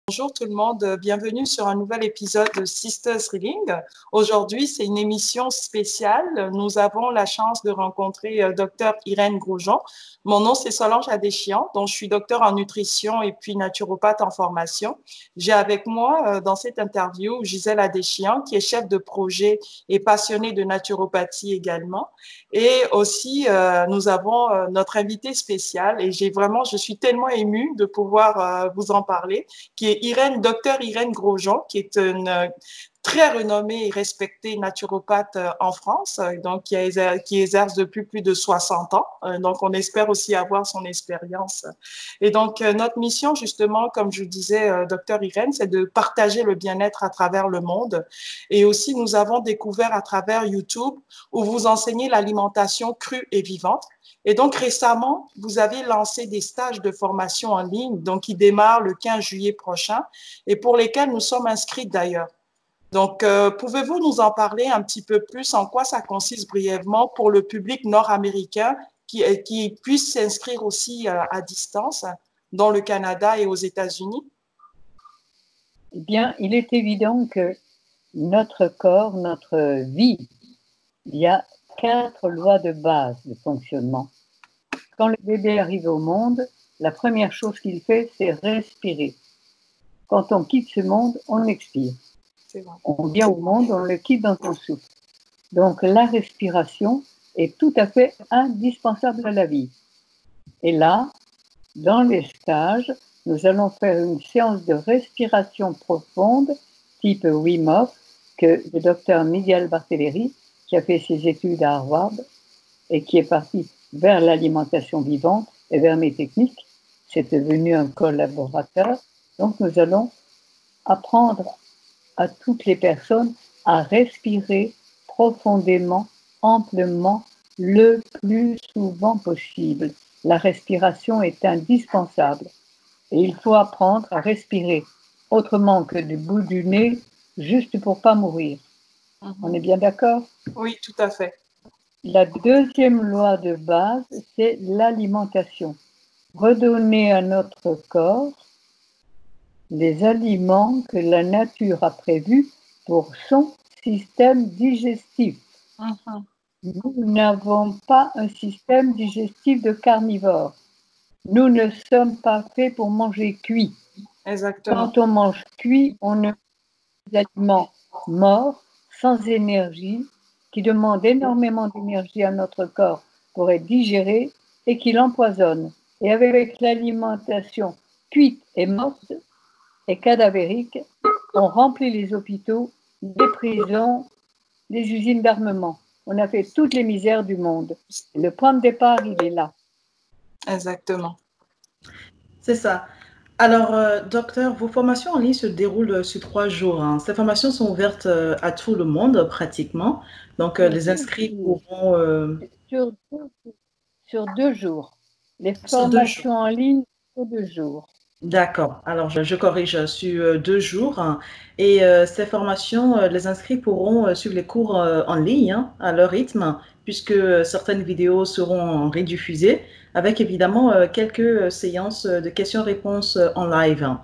Bonjour tout le monde, bienvenue sur un nouvel épisode de Sisters Healing. Aujourd'hui, c'est une émission spéciale. Nous avons la chance de rencontrer Dr Irène Grosjean. Mon nom, c'est Solange Adéchian, dont je suis docteur en nutrition et puis naturopathe en formation. J'ai avec moi dans cette interview Gisèle Adéchian, qui est chef de projet et passionnée de naturopathie également. Et aussi, nous avons notre invité spécial et je suis tellement émue de pouvoir vous en parler, qui est docteur Irène Grosjean, qui est une très renommée et respectée naturopathe en France, donc qui exerce depuis plus de 60 ans. Donc, on espère aussi avoir son expérience. Et donc, notre mission, justement, comme je disais, docteur Irène, c'est de partager le bien-être à travers le monde. Et aussi, nous avons découvert à travers YouTube où vous enseignez l'alimentation crue et vivante. Et donc, récemment, vous avez lancé des stages de formation en ligne, donc qui démarrent le 15 juillet prochain et pour lesquels nous sommes inscrits d'ailleurs. Donc, pouvez-vous nous en parler un petit peu plus en quoi ça consiste brièvement pour le public nord-américain qui puisse s'inscrire aussi à distance dans le Canada et aux États-Unis? Eh bien, il est évident que notre corps, notre vie, il y a 4 lois de base de fonctionnement. Quand le bébé arrive au monde, la première chose qu'il fait, c'est respirer. Quand on quitte ce monde, on expire. On vient au monde, on le quitte dans son souffle. Donc la respiration est tout à fait indispensable à la vie. Et là, dans les stages, nous allons faire une séance de respiration profonde, type Wim Hof, que le docteur Miguel Barthéléry, qui a fait ses études à Harvard et qui est parti vers l'alimentation vivante et vers mes techniques, c'est devenu un collaborateur. Donc nous allons apprendre à toutes les personnes à respirer profondément, amplement, le plus souvent possible. La respiration est indispensable et il faut apprendre à respirer autrement que du bout du nez, juste pour pas mourir. On est bien d'accord? Oui, tout à fait. La deuxième loi de base, c'est l'alimentation. Redonner à notre corps les aliments que la nature a prévus pour son système digestif. Nous n'avons pas un système digestif de carnivore. Nous ne sommes pas faits pour manger cuit. Exactement. Quand on mange cuit, on a des aliments morts, sans énergie, qui demandent énormément d'énergie à notre corps pour être digérés et qui l'empoisonnent. Et avec l'alimentation cuite et morte et cadavérique, on remplit les hôpitaux, les prisons, les usines d'armement. On a fait toutes les misères du monde. Le point de départ, il est là. Exactement. C'est ça. Alors, docteur, vos formations en ligne se déroulent sur 3 jours, hein. Ces formations sont ouvertes à tout le monde pratiquement. Donc, les inscrits pourront... Sur 2 jours. Les Sur 2 jours. formations en ligne, sur 2 jours. D'accord. Alors, je corrige sur 2 jours, hein. Et ces formations, les inscrits pourront suivre les cours en ligne, hein, à leur rythme, puisque certaines vidéos seront rediffusées, avec évidemment quelques séances de questions-réponses en live.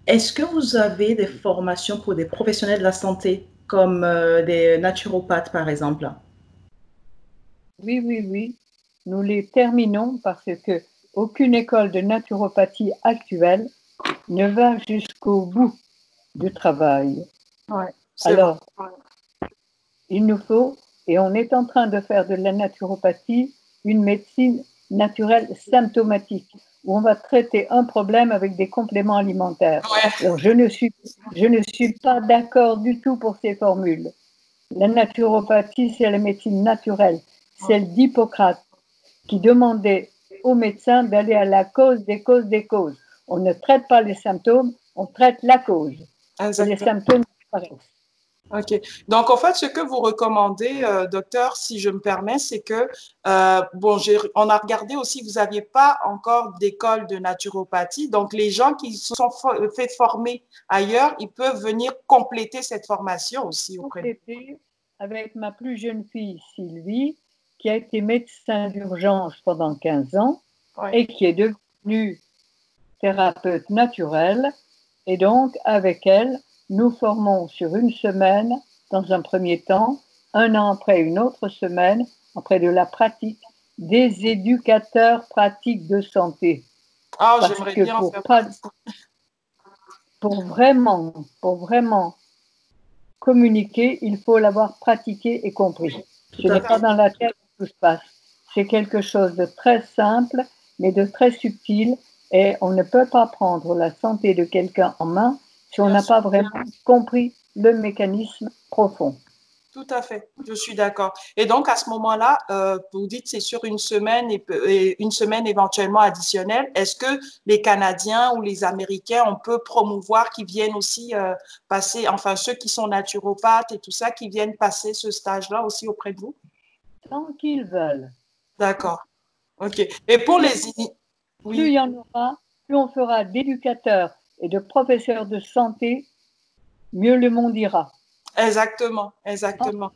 Est-ce que vous avez des formations pour des professionnels de la santé, comme des naturopathes, par exemple? Oui, oui, oui. Nous les terminons parce que aucune école de naturopathie actuelle ne va jusqu'au bout du travail. Ouais, alors, il nous faut, et on est en train de faire de la naturopathie une médecine naturelle symptomatique, où on va traiter un problème avec des compléments alimentaires. Alors, je ne suis pas d'accord du tout pour ces formules. La naturopathie, c'est la médecine naturelle, celle d'Hippocrate, qui demandait aux médecins d'aller à la cause des causes des causes. On ne traite pas les symptômes, on traite la cause. Et les symptômes disparaissent. OK. Donc, en fait, ce que vous recommandez, docteur, si je me permets, c'est que, on a regardé aussi, vous n'aviez pas encore d'école de naturopathie. Donc, les gens qui se sont fait former ailleurs, ils peuvent venir compléter cette formation aussi auprès de vous. Avec ma plus jeune fille, Sylvie, qui a été médecin d'urgence pendant 15 ans et qui est devenue thérapeute naturelle. Et donc, avec elle, nous formons sur une semaine, dans un premier temps, un an après une autre semaine, après de la pratique, des éducateurs pratiques de santé. Ah, Parce j'aimerais que bien en faire partie. pour vraiment communiquer, il faut l'avoir pratiqué et compris. Ce n'est pas dans la tête que tout se passe. C'est quelque chose de très simple, mais de très subtil, et on ne peut pas prendre la santé de quelqu'un en main si on n'a pas vraiment compris le mécanisme profond. Tout à fait, je suis d'accord. Et donc, à ce moment-là, vous dites c'est sur une semaine et une semaine éventuellement additionnelle. Est-ce que les Canadiens ou les Américains, on peut promouvoir qu'ils viennent aussi passer, enfin ceux qui sont naturopathes et tout ça, qui viennent passer ce stage-là aussi auprès de vous? Tant qu'ils veulent. D'accord. OK. Et pour les... Plus il y en aura, plus on fera d'éducateurs et de professeurs de santé, mieux le monde ira. Exactement, exactement.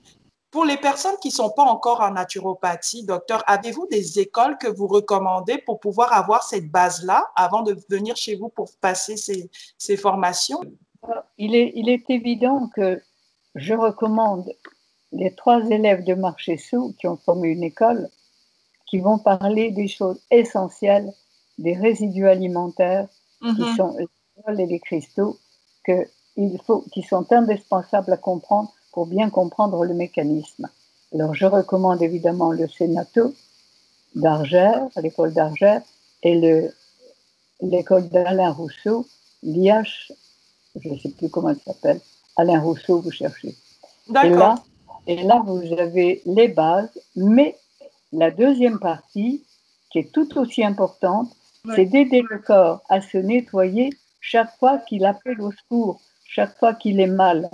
Pour les personnes qui ne sont pas encore en naturopathie, docteur, avez-vous des écoles que vous recommandez pour pouvoir avoir cette base-là avant de venir chez vous pour passer ces formations? Il est évident que je recommande les 3 élèves de Marchessou qui ont formé une école qui vont parler des choses essentielles, des résidus alimentaires qui sont les sols et les cristaux, qui sont indispensables à comprendre pour bien comprendre le mécanisme. Alors, je recommande évidemment le Sénato d'Argère, l'école d'Argère, et l'école d'Alain Rousseau, l'IH, je ne sais plus comment elle s'appelle, Alain Rousseau, vous cherchez. D'accord. Et là, vous avez les bases, mais la deuxième partie, qui est tout aussi importante, c'est d'aider le corps à se nettoyer chaque fois qu'il appelle au secours, chaque fois qu'il est mal.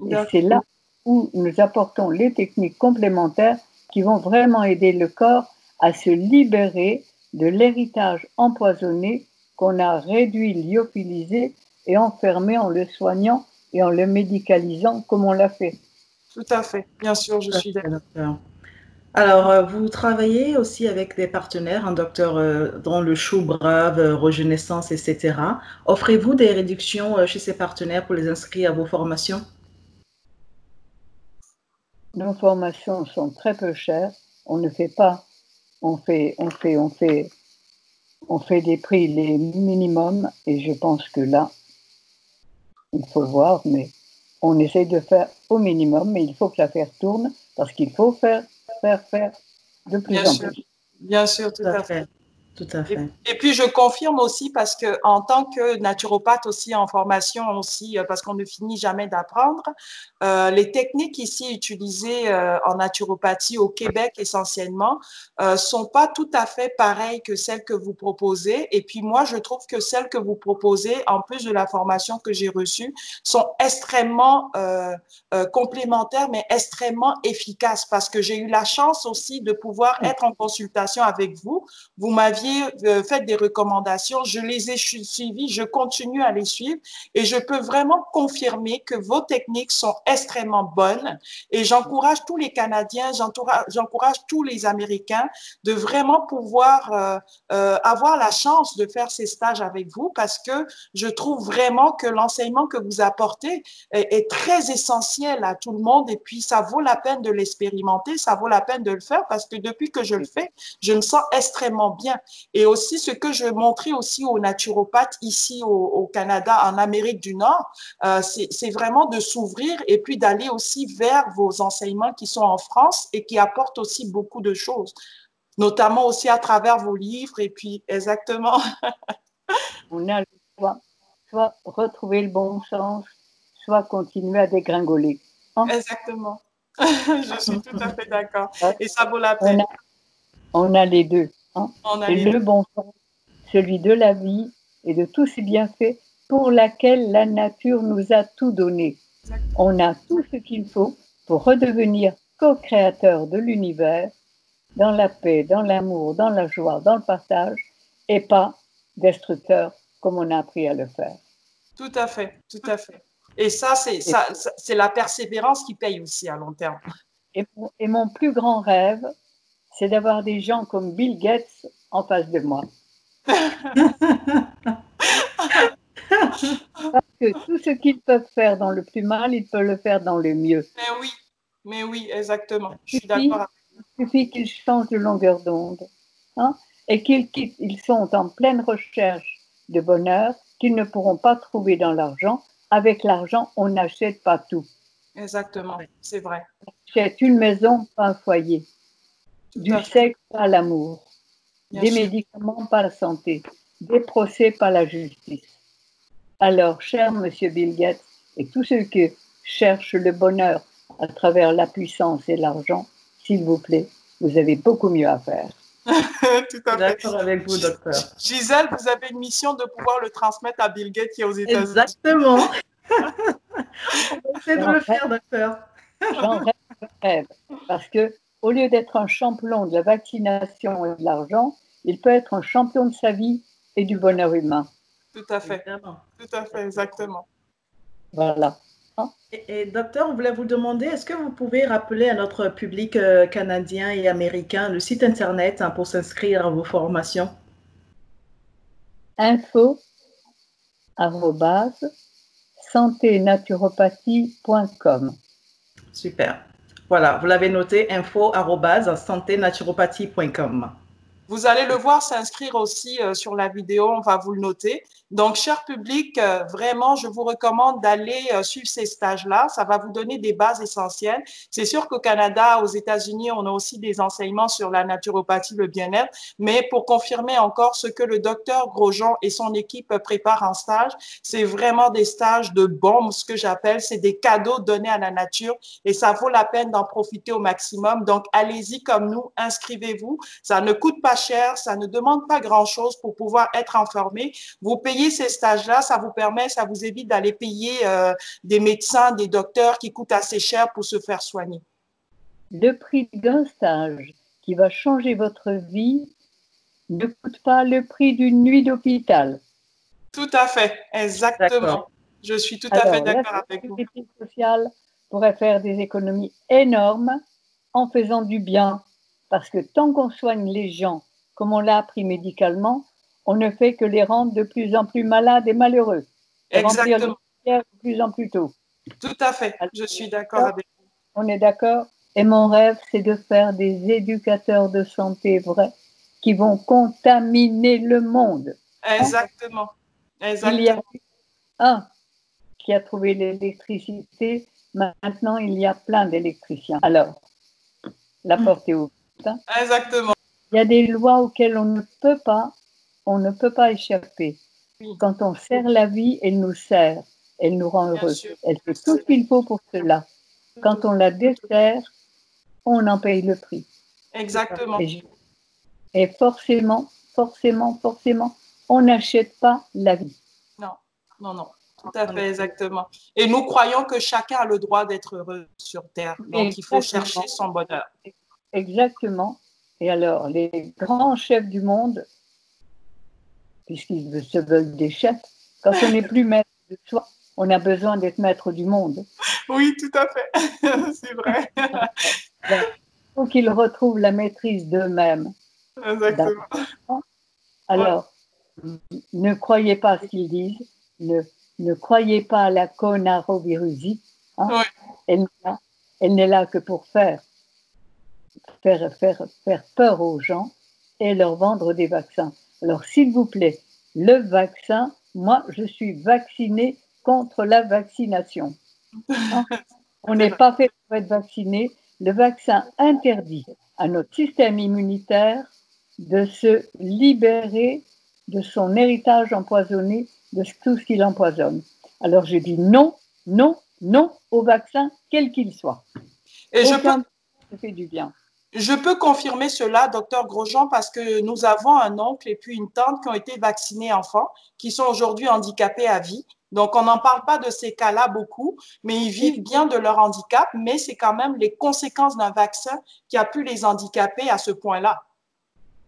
Et c'est là où nous apportons les techniques complémentaires qui vont vraiment aider le corps à se libérer de l'héritage empoisonné qu'on a réduit, lyophilisé et enfermé en le soignant et en le médicalisant comme on l'a fait. Tout à fait, bien sûr, je suis d'accord. Alors, vous travaillez aussi avec des partenaires, un docteur dans le Chou Brave, Regenaissance, etc. Offrez-vous des réductions chez ces partenaires pour les inscrire à vos formations? Nos formations sont très peu chères. On ne fait pas, on fait des prix les minimums et je pense que là, il faut voir, mais on essaie de faire au minimum, mais il faut que l'affaire tourne parce qu'il faut faire de plus en plus. Bien sûr, tout à fait. Tout à fait. Et puis, je confirme aussi parce que en tant que naturopathe aussi en formation aussi, parce qu'on ne finit jamais d'apprendre, les techniques ici utilisées en naturopathie au Québec essentiellement sont pas tout à fait pareilles que celles que vous proposez. Et puis moi, je trouve que celles que vous proposez, en plus de la formation que j'ai reçue, sont extrêmement complémentaires, mais extrêmement efficaces parce que j'ai eu la chance aussi de pouvoir être en consultation avec vous. Vous m'aviez fait des recommandations, je les ai suivies, je continue à les suivre et je peux vraiment confirmer que vos techniques sont extrêmement bonnes et j'encourage tous les Canadiens, j'encourage tous les Américains de vraiment pouvoir avoir la chance de faire ces stages avec vous parce que je trouve vraiment que l'enseignement que vous apportez est très essentiel à tout le monde et puis ça vaut la peine de l'expérimenter, ça vaut la peine de le faire parce que depuis que je le fais, je me sens extrêmement bien. Et aussi, ce que je montrais aussi aux naturopathes ici au Canada, en Amérique du Nord, c'est vraiment de s'ouvrir et puis d'aller aussi vers vos enseignements qui sont en France et qui apportent aussi beaucoup de choses, notamment aussi à travers vos livres et puis exactement. On a le choix, soit retrouver le bon sens, soit continuer à dégringoler. Exactement. Je suis tout à fait d'accord. Et ça vaut la peine. On a les deux. Et le bon sens, celui de la vie et de tous ces bienfaits pour laquelle la nature nous a tout donné. On a tout ce qu'il faut pour redevenir co-créateur de l'univers, dans la paix, dans l'amour, dans la joie, dans le partage, et pas destructeur comme on a appris à le faire. Tout à fait, tout à fait. Et ça, c'est la persévérance qui paye aussi à long terme. Et mon plus grand rêve, c'est d'avoir des gens comme Bill Gates en face de moi. ce qu'ils peuvent faire dans le plus mal, ils peuvent le faire dans le mieux. Mais oui, exactement. Je suis Il d'accord. suffit qu'ils changent de longueur d'onde, hein, et ils sont en pleine recherche de bonheur qu'ils ne pourront pas trouver dans l'argent. Avec l'argent, on n'achète pas tout. Exactement, c'est vrai. On achète une maison, pas un foyer. Du sexe, pas l'amour. Des médicaments, pas la santé. Des procès, pas la justice. Alors, cher Monsieur Bill Gates, et tous ceux qui cherchent le bonheur à travers la puissance et l'argent, s'il vous plaît, vous avez beaucoup mieux à faire. Tout à fait. D'accord avec vous, docteur. Gisèle, vous avez une mission de pouvoir le transmettre à Bill Gates qui est aux États-Unis. Exactement. On va essayer de le faire, docteur. J'en rêve, parce que au lieu d'être un champion de la vaccination et de l'argent, il peut être un champion de sa vie et du bonheur humain. Tout à fait. Tout à fait, exactement. Voilà. Et docteur, on voulait vous demander, est-ce que vous pouvez rappeler à notre public canadien et américain le site internet pour s'inscrire à vos formations? info@santénaturopathie.com. Super. Voilà, vous l'avez noté, info@santénaturopathie.com. Vous allez le voir s'inscrire aussi sur la vidéo, on va vous le noter. Donc, cher public, vraiment, je vous recommande d'aller suivre ces stages-là. Ça va vous donner des bases essentielles. C'est sûr qu'au Canada, aux États-Unis, on a aussi des enseignements sur la naturopathie, le bien-être. Mais pour confirmer encore ce que le docteur Grosjean et son équipe préparent en stage, c'est vraiment des stages de bombe, ce que j'appelle, c'est des cadeaux donnés à la nature et ça vaut la peine d'en profiter au maximum. Donc, allez-y comme nous, inscrivez-vous. Ça ne coûte pas cher, ça ne demande pas grand-chose pour pouvoir être informé. Vous payez ces stages-là, ça vous permet, ça vous évite d'aller payer des médecins, des docteurs qui coûtent assez cher pour se faire soigner. Le prix d'un stage qui va changer votre vie ne coûte pas le prix d'une nuit d'hôpital. Tout à fait, exactement. Je suis tout à fait d'accord avec vous. La sécurité sociale pourrait faire des économies énormes en faisant du bien. Parce que tant qu'on soigne les gens, comme on l'a appris médicalement, on ne fait que les rendre de plus en plus malades et malheureux. Et remplir les pierres de plus en plus tôt. Tout à fait, je suis d'accord avec vous. On est d'accord. Et mon rêve, c'est de faire des éducateurs de santé vrais qui vont contaminer le monde. Exactement. Il y a un qui a trouvé l'électricité. Maintenant, il y a plein d'électriciens. Alors, la porte est ouverte. Exactement. Il y a des lois auxquelles on ne peut pas échapper. Oui. Quand on sert la vie, elle nous sert, elle nous rend heureux. Elle fait tout ce qu'il faut pour cela. Quand on la dessert, on en paye le prix. Exactement. Et forcément, on n'achète pas la vie. Non. Tout à fait, exactement. Et nous croyons que chacun a le droit d'être heureux sur Terre. Donc, il faut chercher son bonheur. Exactement. Et alors, les grands chefs du monde, puisqu'ils se veulent des chefs, quand on n'est plus maître de soi, on a besoin d'être maître du monde. Oui, tout à fait. C'est vrai. Il faut qu'ils retrouvent la maîtrise d'eux-mêmes. Exactement. Alors, ne croyez pas à ce qu'ils disent, ne croyez pas à la coronavirusie. Hein? Elle n'est là que pour faire peur aux gens et leur vendre des vaccins. Alors, s'il vous plaît, le vaccin, moi, je suis vaccinée contre la vaccination. Hein? On n'est pas fait pour être vacciné. Le vaccin interdit à notre système immunitaire de se libérer de son héritage empoisonné, de tout ce qu'il empoisonne. Alors, je dis non au vaccin, quel qu'il soit. Et ça fait du bien. Je peux confirmer cela, docteur Grosjean, parce que nous avons un oncle et puis une tante qui ont été vaccinés enfants, qui sont aujourd'hui handicapés à vie. Donc, on n'en parle pas de ces cas-là beaucoup, mais ils vivent bien de leur handicap, mais c'est quand même les conséquences d'un vaccin qui a pu les handicaper à ce point-là.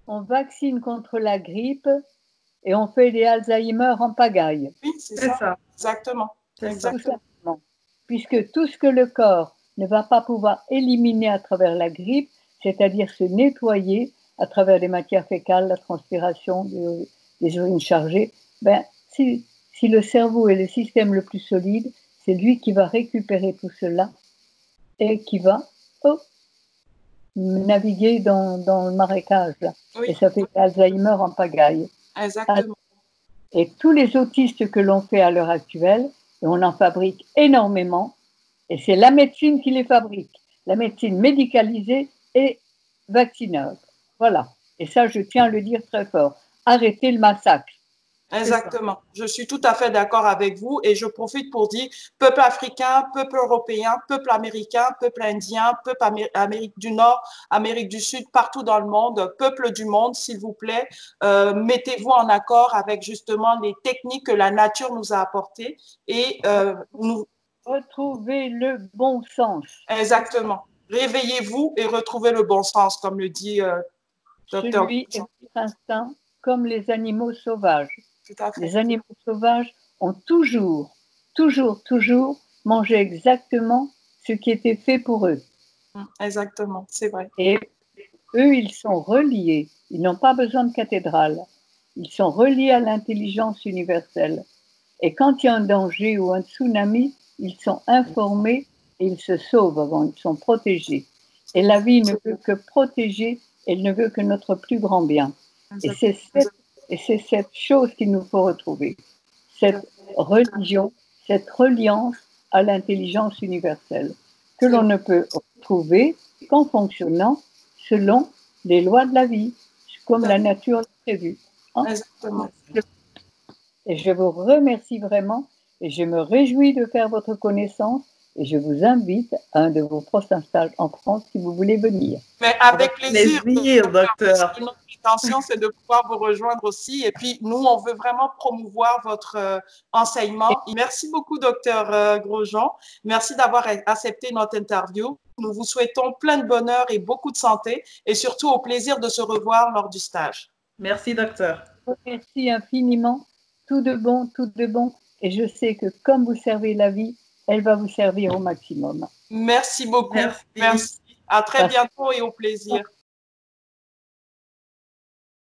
On vaccine contre la grippe et on fait des Alzheimer en pagaille. Oui, c'est ça. Exactement. Exactement. Puisque tout ce que le corps ne va pas pouvoir éliminer à travers la grippe, c'est-à-dire se nettoyer à travers les matières fécales, la transpiration, les urines chargées, si Si le cerveau est le système le plus solide, c'est lui qui va récupérer tout cela et qui va naviguer dans le marécage. Là. Oui. Et ça fait Alzheimer en pagaille. Exactement. Et tous les autistes que l'on fait à l'heure actuelle, et on en fabrique énormément, et c'est la médecine qui les fabrique, la médecine médicalisée et vaccineuse. Voilà. Et ça, je tiens à le dire très fort. Arrêtez le massacre. Exactement. Je suis tout à fait d'accord avec vous et je profite pour dire peuple africain, peuple européen, peuple américain, peuple indien, peuple Amérique du Nord, Amérique du Sud, partout dans le monde, peuple du monde, s'il vous plaît, mettez-vous en accord avec justement les techniques que la nature nous a apportées et nous... Retrouvez le bon sens. Exactement. Réveillez-vous et retrouvez le bon sens, comme le dit docteur. Celui est votre instinct comme les animaux sauvages. Les animaux sauvages ont toujours mangé exactement ce qui était fait pour eux. Exactement, c'est vrai. Et eux, ils sont reliés. Ils n'ont pas besoin de cathédrale. Ils sont reliés à l'intelligence universelle. Et quand il y a un danger ou un tsunami, ils sont informés et ils se sauvent avant, ils sont protégés. Et la vie ne veut que protéger, elle ne veut que notre plus grand bien. Et c'est cette chose qu'il nous faut retrouver, cette religion, cette reliance à l'intelligence universelle, que l'on ne peut retrouver qu'en fonctionnant selon les lois de la vie, comme la nature l'a prévu. Hein? Exactement. Et je vous remercie vraiment et je me réjouis de faire votre connaissance et je vous invite à un de vos prochains stages en France si vous voulez venir. Mais avec plaisir, docteur. Notre intention, c'est de pouvoir vous rejoindre aussi. Et puis, nous, on veut vraiment promouvoir votre enseignement. Et merci beaucoup, docteur Grosjean. Merci d'avoir accepté notre interview. Nous vous souhaitons plein de bonheur et beaucoup de santé et surtout au plaisir de se revoir lors du stage. Merci, docteur. Merci infiniment. Tout de bon, tout de bon. Et je sais que comme vous servez la vie, elle va vous servir au maximum. Merci beaucoup. Merci. À très bientôt et au plaisir.